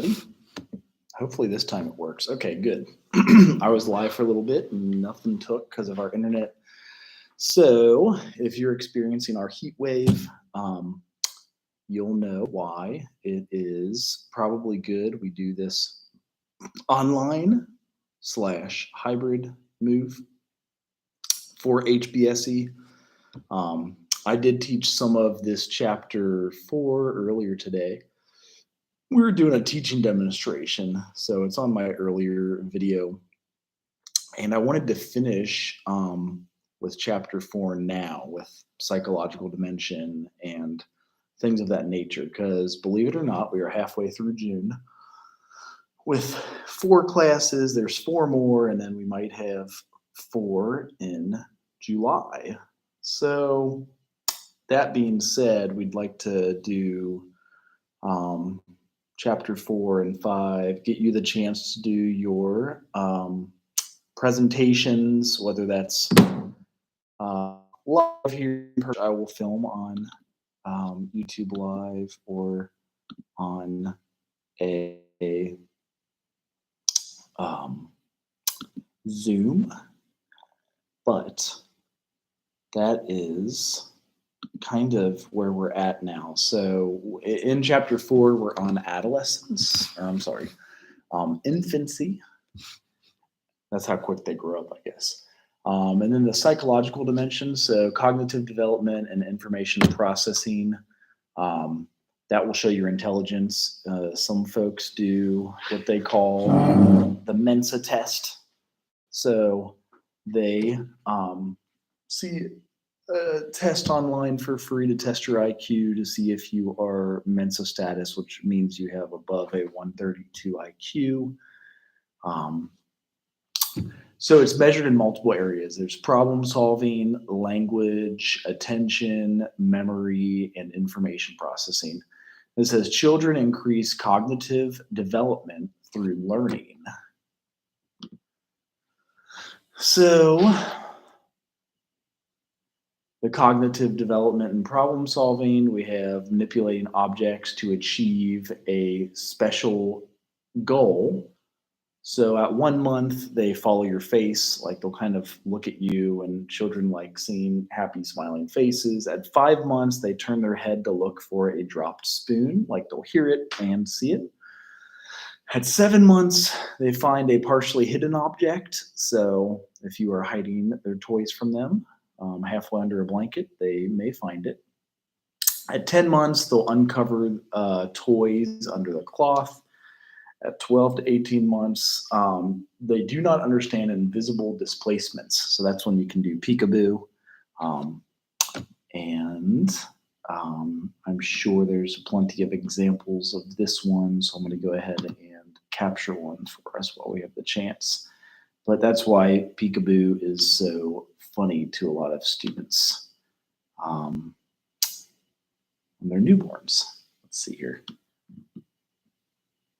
everybody. Hopefully this time it works. Okay, good. I was live for a little bit and nothing took because of our internet. So if you're experiencing our heat wave, you'll know why. It is probably good we do this online / hybrid move for HBSE. I did teach some of this chapter 4 earlier today. We were doing a teaching demonstration, so it's on my earlier video. And I wanted to finish with chapter 4 now with psychological dimension and things of that nature, because believe it or not, we are halfway through June with 4 classes. There's 4 more, and then we might have 4 in July. So that being said, we'd like to do chapter 4 and 5, get you the chance to do your presentations, whether that's live here in person, I will film on YouTube Live or on a Zoom, but that is kind of where we're at now. So in chapter 4, we're on adolescence, or I'm sorry, infancy. That's how quick they grow up, I guess. And then the psychological dimension, so cognitive development and information processing. That will show your intelligence. Some folks do what they call the Mensa test. So they see a test online for free to test your IQ to see if you are Mensa status, which means you have above a 132 IQ. So it's measured in multiple areas. There's problem solving, language, attention, memory, and information processing. It says children increase cognitive development through learning. So the cognitive development and problem solving, we have manipulating objects to achieve a special goal. So at 1 month, they follow your face, like they'll kind of look at you, and children like seeing happy, smiling faces. At 5 months, they turn their head to look for a dropped spoon, like they'll hear it and see it. At 7 months, they find a partially hidden object. So if you are hiding their toys from them, halfway under a blanket, they may find it. At 10 months, they'll uncover toys under the cloth. At 12 to 18 months, they do not understand invisible displacements. So that's when you can do peekaboo. I'm sure there's plenty of examples of this one. So I'm going to go ahead and capture one for us while we have the chance. But that's why peekaboo is so funny to a lot of students when they're newborns. Let's see here.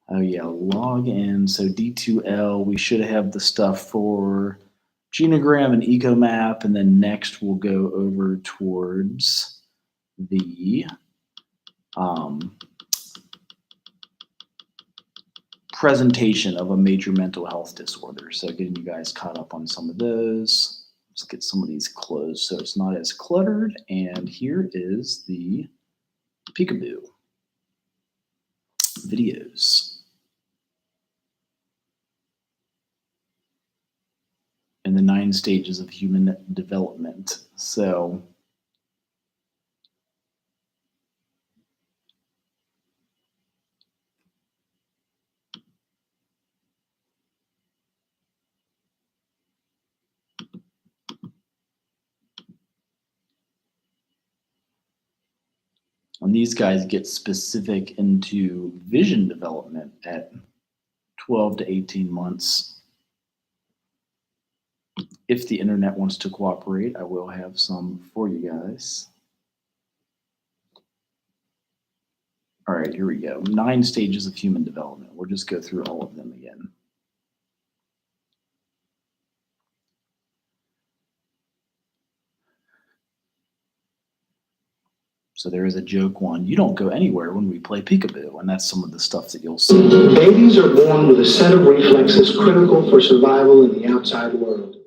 Oh yeah, log in. So D2L, we should have the stuff for Genogram and Ecomap, and then next we'll go over towards the presentation of a major mental health disorder. So getting you guys caught up on some of those. Let's get some of these closed so it's not as cluttered. And here is the peekaboo videos. And the 9 stages of human development. So and these guys get specific into vision development at 12 to 18 months. If the internet wants to cooperate, I will have some for you guys. All right, here we go. 9 stages of human development. We'll just go through all of them again. So there is a joke one, you don't go anywhere when we play peekaboo, and that's some of the stuff that you'll see. Babies are born with a set of reflexes critical for survival in the outside world.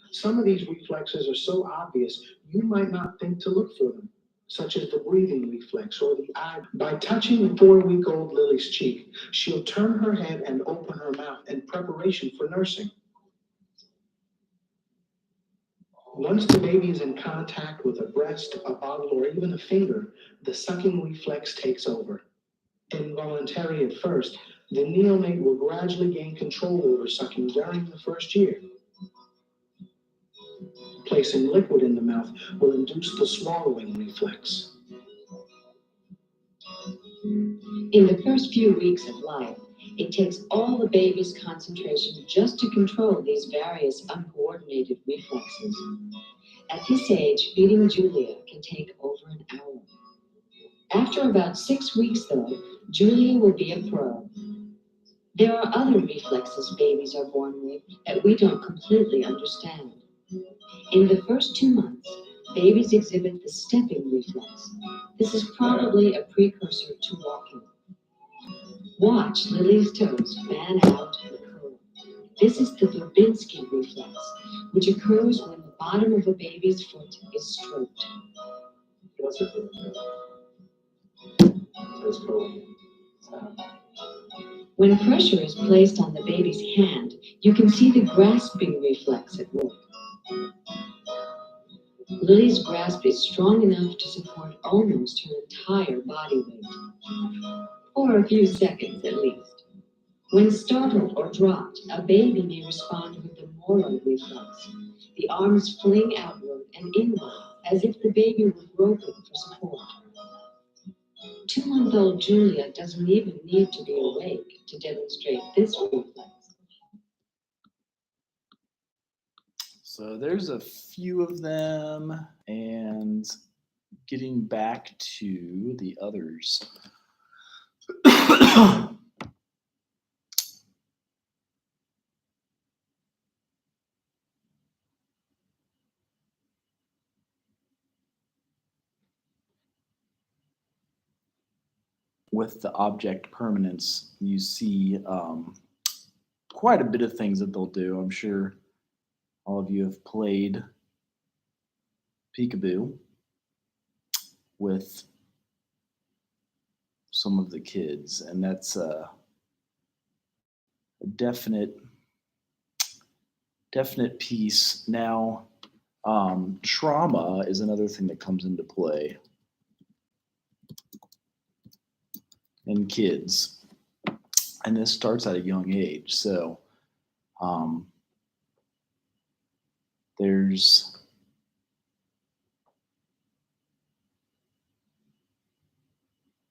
Some of these reflexes are so obvious you might not think to look for them, such as the breathing reflex or the eye. By touching 4-week-old Lily's cheek, she'll turn her head and open her mouth in preparation for nursing. Once the baby is in contact with a breast, a bottle, or even a finger, the sucking reflex takes over. Involuntary at first, the neonate will gradually gain control over sucking during the first year. Placing liquid in the mouth will induce the swallowing reflex. In the first few weeks of life, it takes all the baby's concentration just to control these various uncoordinated reflexes. At this age, feeding Julia can take over an hour. After about 6 weeks, though, Julia will be a pro. There are other reflexes babies are born with that we don't completely understand. In the first 2 months, babies exhibit the stepping reflex. This is probably a precursor to walking. Watch Lily's toes fan out and curl. This is the Verbinski reflex, which occurs when the bottom of a baby's foot is stroked. What's it? That's cool. When pressure is placed on the baby's hand, you can see the grasping reflex at work. Lily's grasp is strong enough to support almost her entire body weight, for a few seconds at least. When startled or dropped, a baby may respond with the Moro reflex. The arms fling outward and inward as if the baby were groping for support. 2-month-old Julia doesn't even need to be awake to demonstrate this reflex. So there's a few of them, and getting back to the others. With the object permanence, you see quite a bit of things that they'll do. I'm sure all of you have played peekaboo with some of the kids, and that's a definite piece. Now, trauma is another thing that comes into play in kids, and this starts at a young age. So there's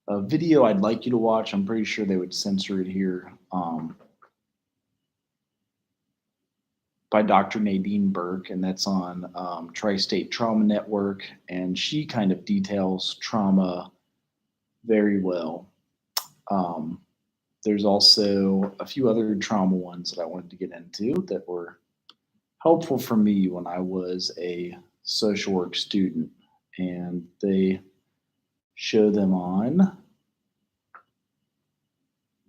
a video I'd like you to watch. I'm pretty sure they would censor it here, by Dr. Nadine Burke, and that's on Tri-State Trauma Network, and she kind of details trauma very well. There's also a few other trauma ones that I wanted to get into that were helpful for me when I was a social work student, and they show them on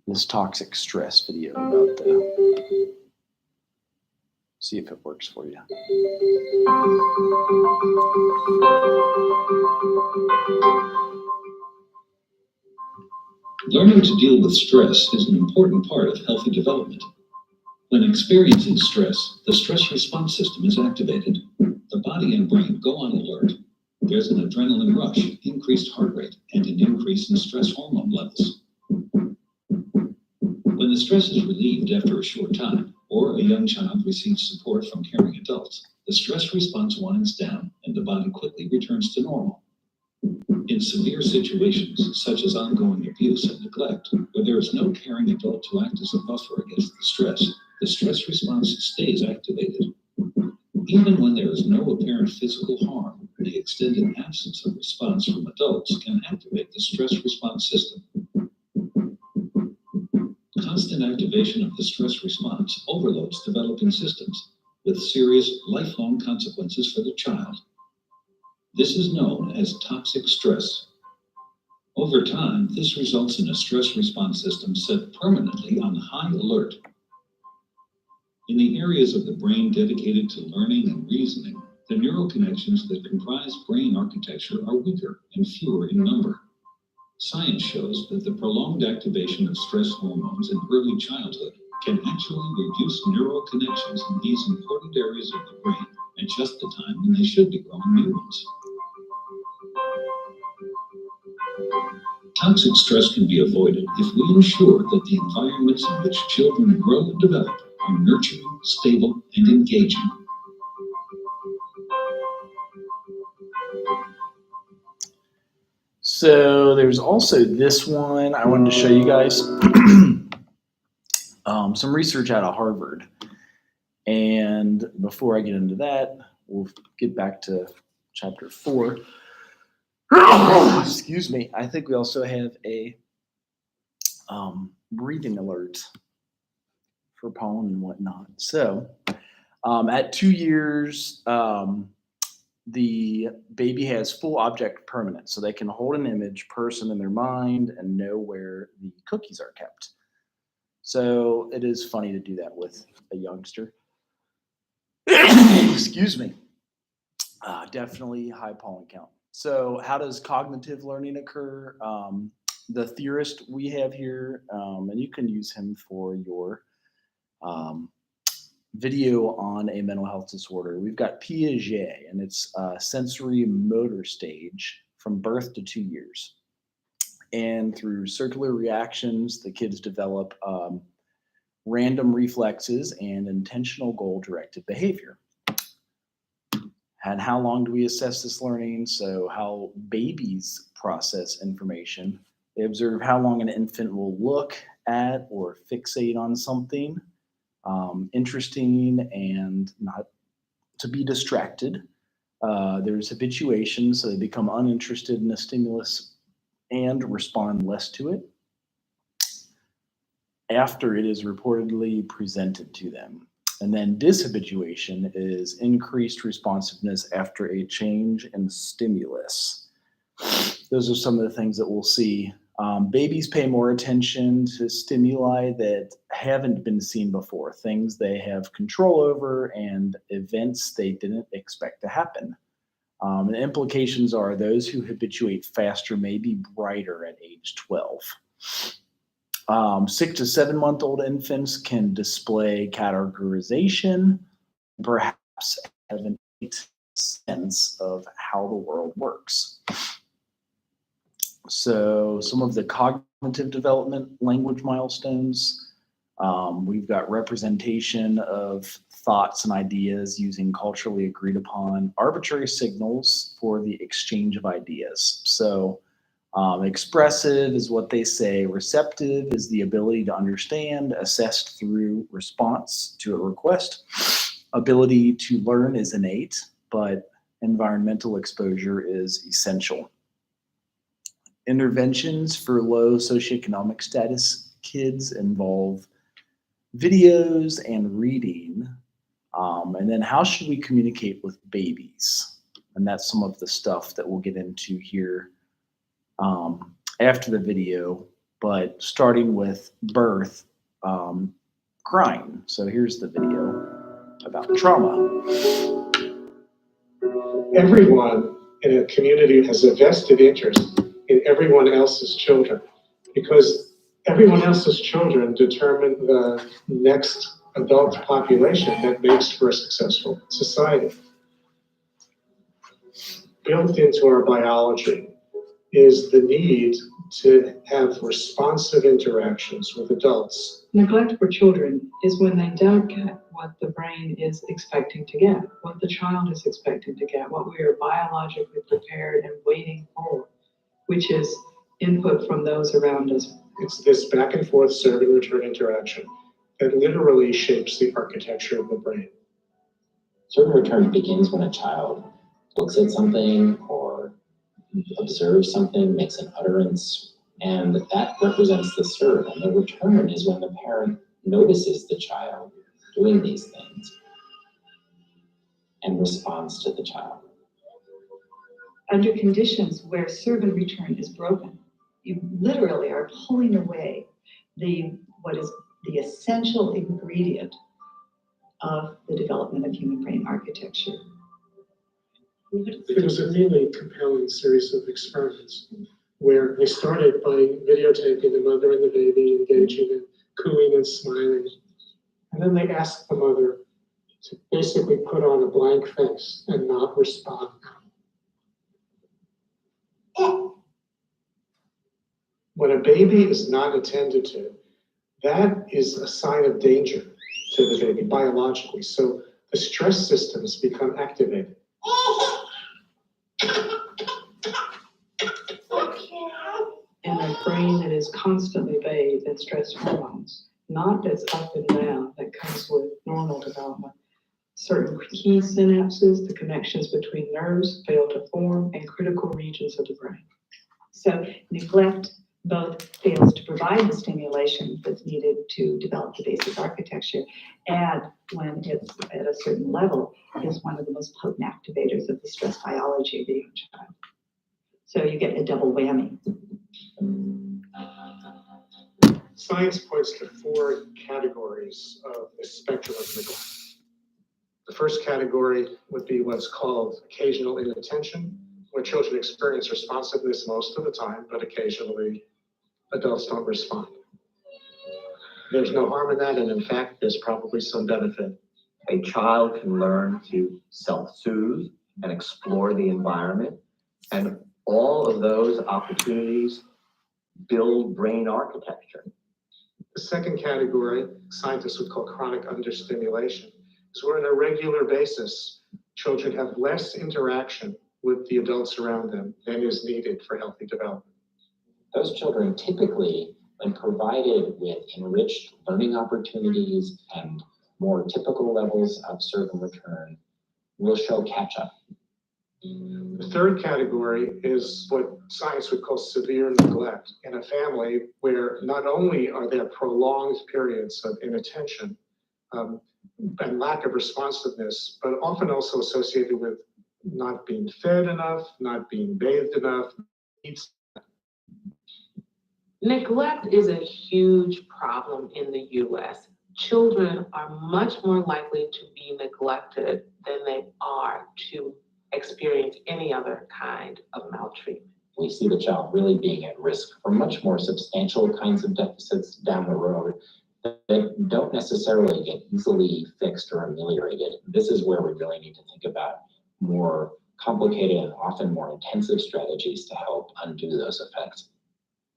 this toxic stress video about the, see if it works for you. Learning to deal with stress is an important part of healthy development. When experiencing stress, the stress response system is activated. The body and brain go on alert. There's an adrenaline rush, increased heart rate, and an increase in stress hormone levels. When the stress is relieved after a short time, or a young child receives support from caring adults, the stress response winds down and the body quickly returns to normal. In severe situations, such as ongoing abuse and neglect, where there is no caring adult to act as a buffer against the stress response stays activated. Even when there is no apparent physical harm, the extended absence of response from adults can activate the stress response system. Constant activation of the stress response overloads developing systems, with serious lifelong consequences for the child. This is known as toxic stress. Over time, this results in a stress response system set permanently on high alert. In the areas of the brain dedicated to learning and reasoning, the neural connections that comprise brain architecture are weaker and fewer in number. Science shows that the prolonged activation of stress hormones in early childhood can actually reduce neural connections in these important areas of the brain at just the time when they should be growing new ones. Toxic stress can be avoided if we ensure that the environments in which children grow and develop are nurturing, stable, and engaging. So there's also this one I wanted to show you guys. Some research out of Harvard. And before I get into that, we'll get back to chapter 4. Excuse me. I think we also have a breathing alert for pollen and whatnot. So at 2 years, the baby has full object permanence. So they can hold an image, person in their mind and know where the cookies are kept. So it is funny to do that with a youngster. Excuse me. Definitely high pollen count. So how does cognitive learning occur? The theorist we have here, and you can use him for your video on a mental health disorder. We've got Piaget, and it's sensory motor stage from birth to 2 years. And through circular reactions, the kids develop random reflexes and intentional goal-directed behavior. And how long do we assess this learning? So how babies process information. They observe how long an infant will look at or fixate on something interesting and not to be distracted. There's habituation, so they become uninterested in a stimulus and respond less to it after it is reportedly presented to them. And then dishabituation is increased responsiveness after a change in stimulus. Those are some of the things that we'll see. Babies pay more attention to stimuli that haven't been seen before, things they have control over and events they didn't expect to happen. The implications are those who habituate faster may be brighter at age 12. 6 to 7 month old infants can display categorization, perhaps have an innate sense of how the world works. So some of the cognitive development language milestones, we've got representation of thoughts and ideas using culturally agreed upon arbitrary signals for the exchange of ideas. So expressive is what they say. Receptive is the ability to understand, assessed through response to a request. Ability to learn is innate, but environmental exposure is essential. Interventions for low socioeconomic status kids involve videos and reading. And then how should we communicate with babies? And that's some of the stuff that we'll get into here after the video, but starting with birth, crying. So here's the video about trauma. Everyone in a community has a vested interest in everyone else's children, because everyone else's children determine the next adult population that makes for a successful society. Built into our biology is the need to have responsive interactions with adults. Neglect for children is when they don't get what the brain is expecting to get, what the child is expecting to get, what we are biologically prepared and waiting for, which is input from those around us. It's this back and forth serve and return interaction that literally shapes the architecture of the brain. Serve and return begins when a child looks at something or observes something, makes an utterance, and that represents the serve. And the return is when the parent notices the child doing these things and responds to the child. Under conditions where serve and return is broken, you literally are pulling away what is the essential ingredient of the development of human brain architecture. It was a really compelling series of experiments where they started by videotaping the mother and the baby engaging and cooing and smiling. And then they asked the mother to basically put on a blank face and not respond. When a baby is not attended to, that is a sign of danger to the baby biologically. So the stress systems become activated. And a brain that is constantly bathed in stress hormones, not as up and down that comes with normal development. Certain key synapses, the connections between nerves fail to form, and critical regions of the brain. So neglect both fails to provide the stimulation that's needed to develop the basic architecture, and when it's at a certain level, is one of the most potent activators of the stress biology of the young child. So you get a double whammy. Science points to 4 categories of the spectrum of neglect. The first category would be what's called occasional inattention, where children experience responsiveness most of the time, but occasionally adults don't respond. There's no harm in that, and in fact, there's probably some benefit. A child can learn to self-soothe and explore the environment, and all of those opportunities build brain architecture. The second category, scientists would call chronic understimulation, is where on a regular basis, children have less interaction with the adults around them than is needed for healthy development. Those children typically, when provided with enriched learning opportunities and more typical levels of serve and return, will show catch-up. The third category is what science would call severe neglect in a family where not only are there prolonged periods of inattention and lack of responsiveness, but often also associated with not being fed enough, not being bathed enough. Neglect is a huge problem in the US. Children are much more likely to be neglected than they are to experience any other kind of maltreatment. We see the child really being at risk for much more substantial kinds of deficits down the road that don't necessarily get easily fixed or ameliorated. This is where we really need to think about more complicated and often more intensive strategies to help undo those effects.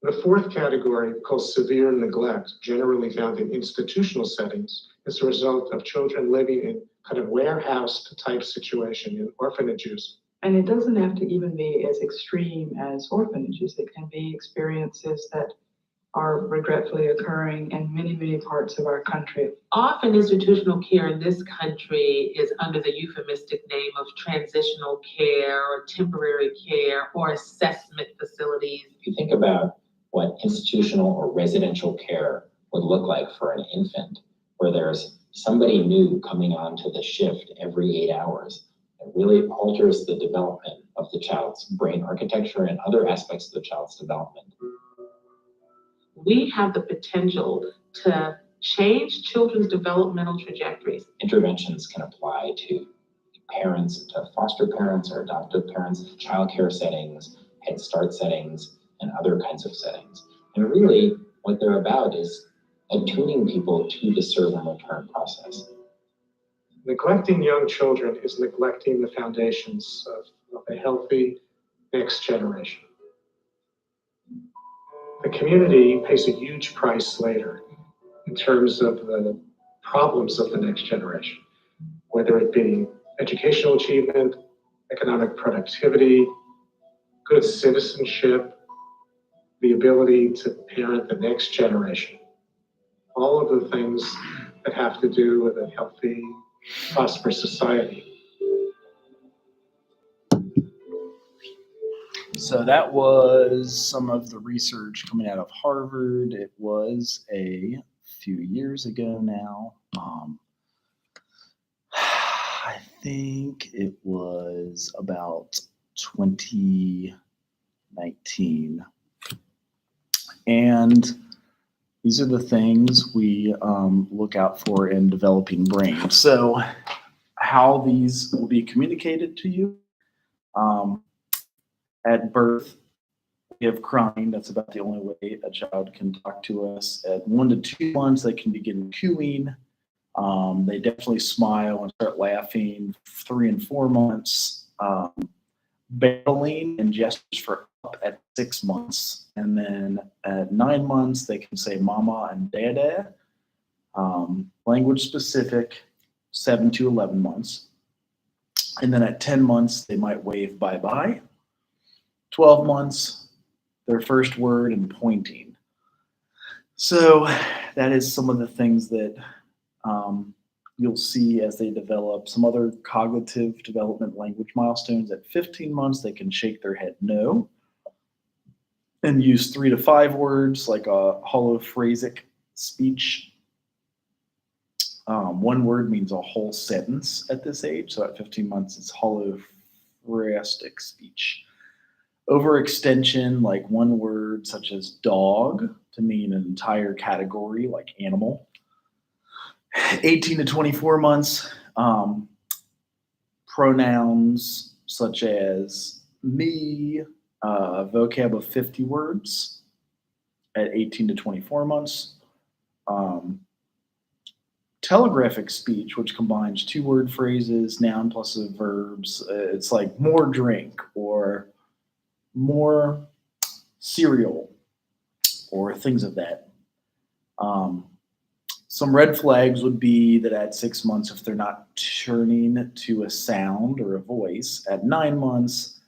The fourth category, called severe neglect, generally found in institutional settings, is a result of children living in kind of warehoused type situation in orphanages. And it doesn't have to even be as extreme as orphanages. It can be experiences that are regretfully occurring in many, many parts of our country. Often institutional care in this country is under the euphemistic name of transitional care or temporary care or assessment facilities. If you think about what institutional or residential care would look like for an infant, where there's somebody new coming onto the shift every 8 hours, it really alters the development of the child's brain architecture and other aspects of the child's development. We have the potential to change children's developmental trajectories. Interventions can apply to parents, to foster parents or adoptive parents, childcare settings, Head Start settings, and other kinds of settings. And really, what they're about is attuning people to the serve and return process. Neglecting young children is neglecting the foundations of a healthy next generation. The community pays a huge price later in terms of the problems of the next generation, whether it be educational achievement, economic productivity, good citizenship, the ability to parent the next generation. All of the things that have to do with a healthy, prosperous society. So that was some of the research coming out of Harvard. It was a few years ago now. I think it was about 2019. And these are the things we look out for in developing brain. So how these will be communicated to you. At birth, we have crying. That's about the only way a child can talk to us. At 1 to 2 months, they can begin cooing. They definitely smile and start laughing. 3 and 4 months, babbling and gestures for up at 6 months. And then at 9 months, they can say mama and dada. Language specific, 7 to 11 months. And then at 10 months, they might wave bye-bye. 12 months, their first word and pointing. So that is some of the things that you'll see as they develop. Some other cognitive development language milestones. At 15 months, they can shake their head no and use 3 to 5 words like a holophrasic speech. 1 word means a whole sentence at this age. So at 15 months, it's holophrastic speech. Overextension, like 1 word such as dog to mean an entire category like animal. 18 to 24 months, pronouns such as me, vocab of 50 words at 18 to 24 months. Telegraphic speech, which combines 2-word phrases, noun plus verbs. It's like more drink or more cereal or things of that. Some red flags would be that at 6 months, if they're not turning to a sound or a voice. At 9 months,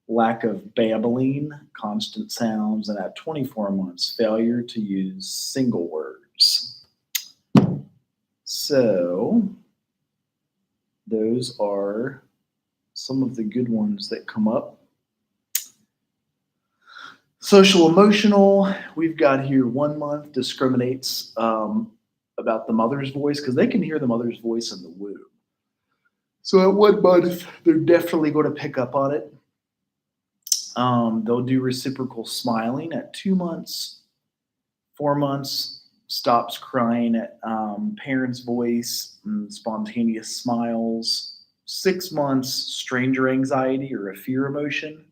lack of babbling, constant sounds. And at 24 months, failure to use single words. So those are some of the good ones that come up. Social emotional, we've got here 1 month discriminates about the mother's voice because they can hear the mother's voice in the womb. So at 1 month, they're definitely going to pick up on it. They'll do reciprocal smiling at 2 months. 4 months, stops crying at parents' voice, spontaneous smiles. 6 months, stranger anxiety or a fear emotion.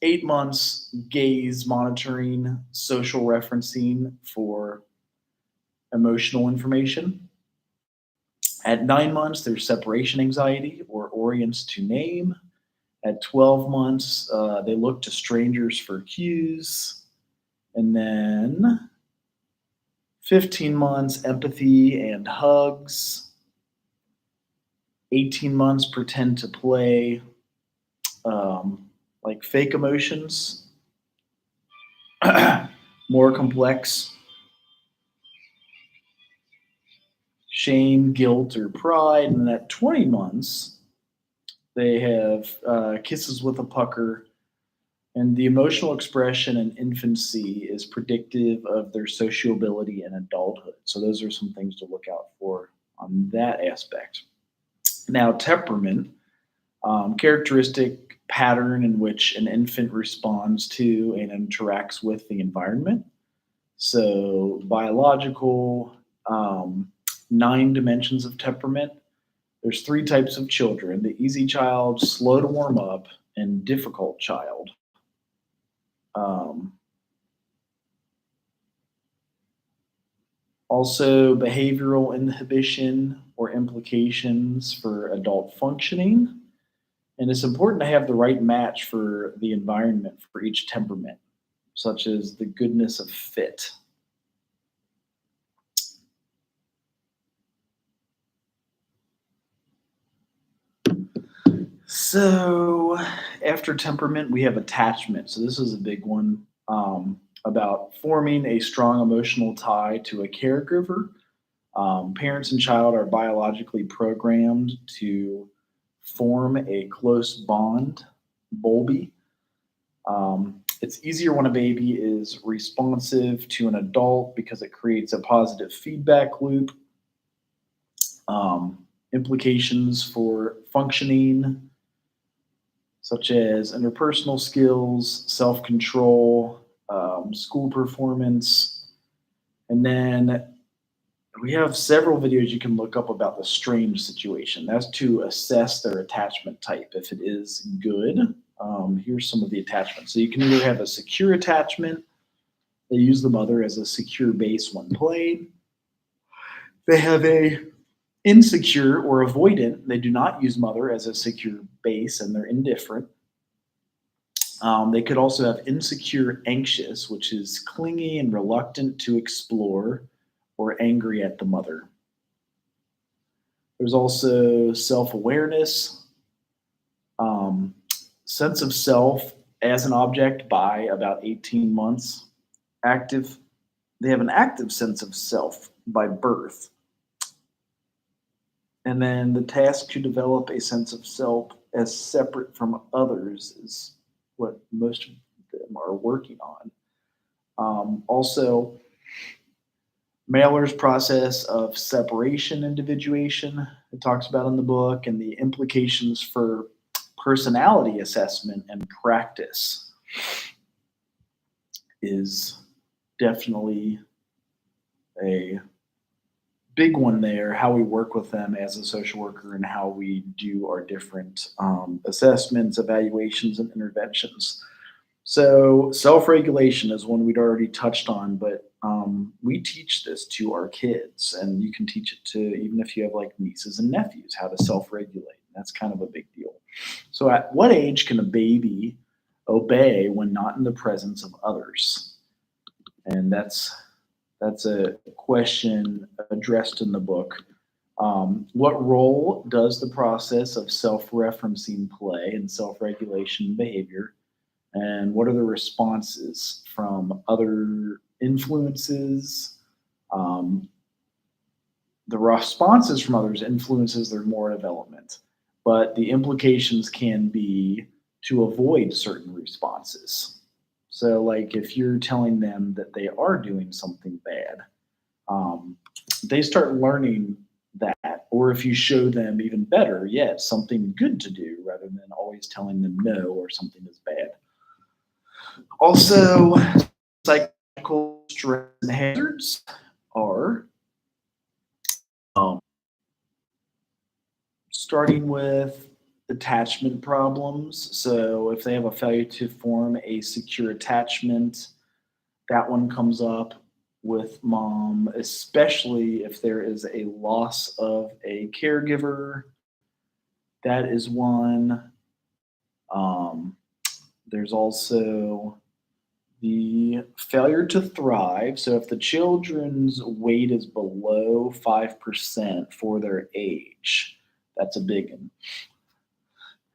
8 months, gaze monitoring, social referencing for emotional information. At 9 months, there's separation anxiety or orients to name. At 12 months, they look to strangers for cues. And then 15 months, empathy and hugs. 18 months, pretend to play, like fake emotions. More complex. Shame, guilt, or pride. And at 20 months, they have kisses with a pucker. And the emotional expression in infancy is predictive of their sociability in adulthood. So those are some things to look out for on that aspect. Now, temperament, characteristic pattern in which an infant responds to and interacts with the environment. So biological, 9 dimensions of temperament. There's 3 types of children: the easy child, slow to warm up, and difficult child. Also, behavioral inhibition or implications for adult functioning. And it's important to have the right match for the environment for each temperament, such as the goodness of fit. So after temperament, we have attachment. So this is a big one about forming a strong emotional tie to a caregiver. Parents and child are biologically programmed to form a close bond, Bowlby. It's easier when a baby is responsive to an adult because it creates a positive feedback loop. Implications for functioning, such as interpersonal skills, self-control, school performance. And then we have several videos you can look up about the strange situation. That's to assess their attachment type. If it is good, here's some of the attachments. So you can either have a secure attachment. They use the mother as a secure base when played. They have a insecure or avoidant. They do not use mother as a secure base and they're indifferent. They could also have insecure anxious, which is clingy and reluctant to explore or angry at the mother. There's also self-awareness, sense of self as an object by about 18 months. Active, they have an active sense of self by birth. And then the task to develop a sense of self as separate from others is what most of them are working on. Also, Mailer's process of separation individuation, it talks about in the book, and the implications for personality assessment and practice is definitely a big one there, how we work with them as a social worker and how we do our different assessments, evaluations, and interventions. So self-regulation is one we'd already touched on, but we teach this to our kids, and you can teach it to even if you have like nieces and nephews, how to self-regulate. That's kind of a big deal. So at what age can a baby obey when not in the presence of others? And that's a question addressed in the book. What role does the process of self-referencing play in self-regulation behavior? And what are the responses from other influences? The responses from others influences their moral development, but the implications can be to avoid certain responses. So like if you're telling them that they are doing something bad, they start learning that. Or if you show them even better yet, something good to do rather than always telling them no or something is bad. Also, psychological stress and hazards are starting with attachment problems. So if they have a failure to form a secure attachment, that one comes up with mom, especially if there is a loss of a caregiver. That is one. There's also the failure to thrive. So if the children's weight is below 5% for their age, that's a big one.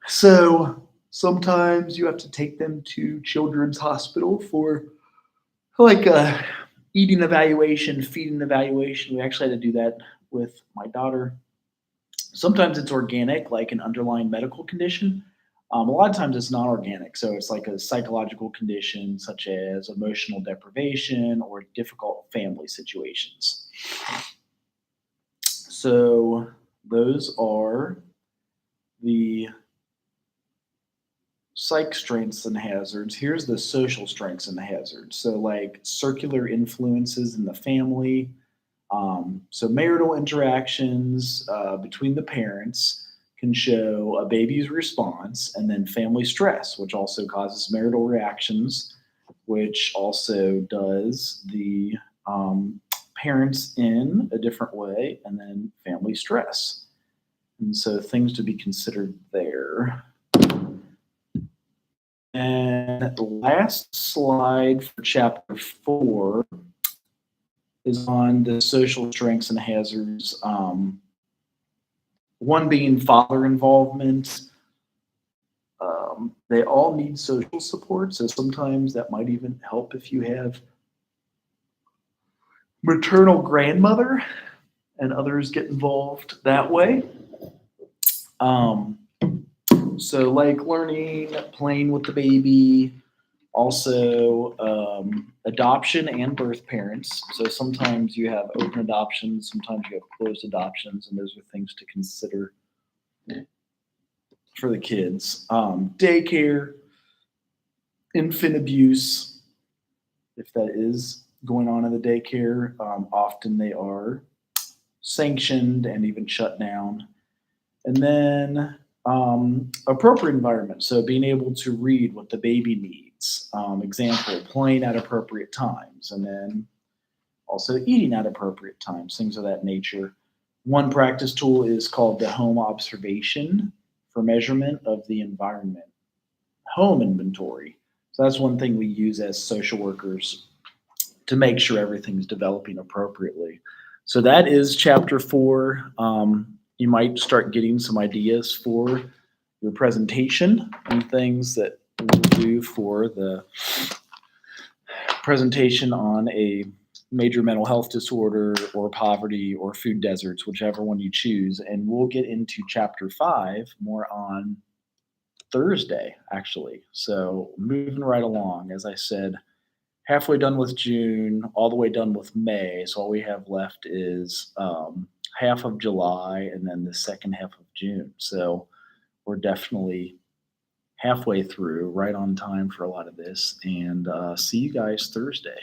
So sometimes you have to take them to Children's Hospital for like a eating evaluation, feeding evaluation. We actually had to do that with my daughter. Sometimes it's organic, like an underlying medical condition. A lot of times it's not organic. So it's like a psychological condition such as emotional deprivation or difficult family situations. So those are the psych strengths and hazards. Here's the social strengths and hazards. So like circular influences in the family. So marital interactions between the parents can show a baby's response, and then family stress, which also causes marital reactions, which also does the parents in a different way, and then family stress. And so things to be considered there. And the last slide for chapter 4 is on the social strengths and hazards. One being father involvement. They all need social support, so sometimes that might even help if you have maternal grandmother and others get involved that way. So like learning, playing with the baby, also adoption and birth parents. So sometimes you have open adoptions, sometimes you have closed adoptions, and those are things to consider for the kids. Daycare, infant abuse, if that is going on in the daycare. Often they are sanctioned and even shut down. And then appropriate environment. So being able to read what the baby needs. Example, playing at appropriate times, and then also eating at appropriate times, things of that nature. One practice tool is called the home observation for measurement of the environment. Home inventory. So that's one thing we use as social workers to make sure everything's developing appropriately. So that is chapter 4. You might start getting some ideas for your presentation and things that we'll do for the presentation on a major mental health disorder or poverty or food deserts, whichever one you choose. And we'll get into chapter 5 more on Thursday, actually. So moving right along, as I said, halfway done with June, all the way done with May. So all we have left is half of July and then the second half of June. So we're definitely halfway through, right on time for a lot of this. And see you guys Thursday.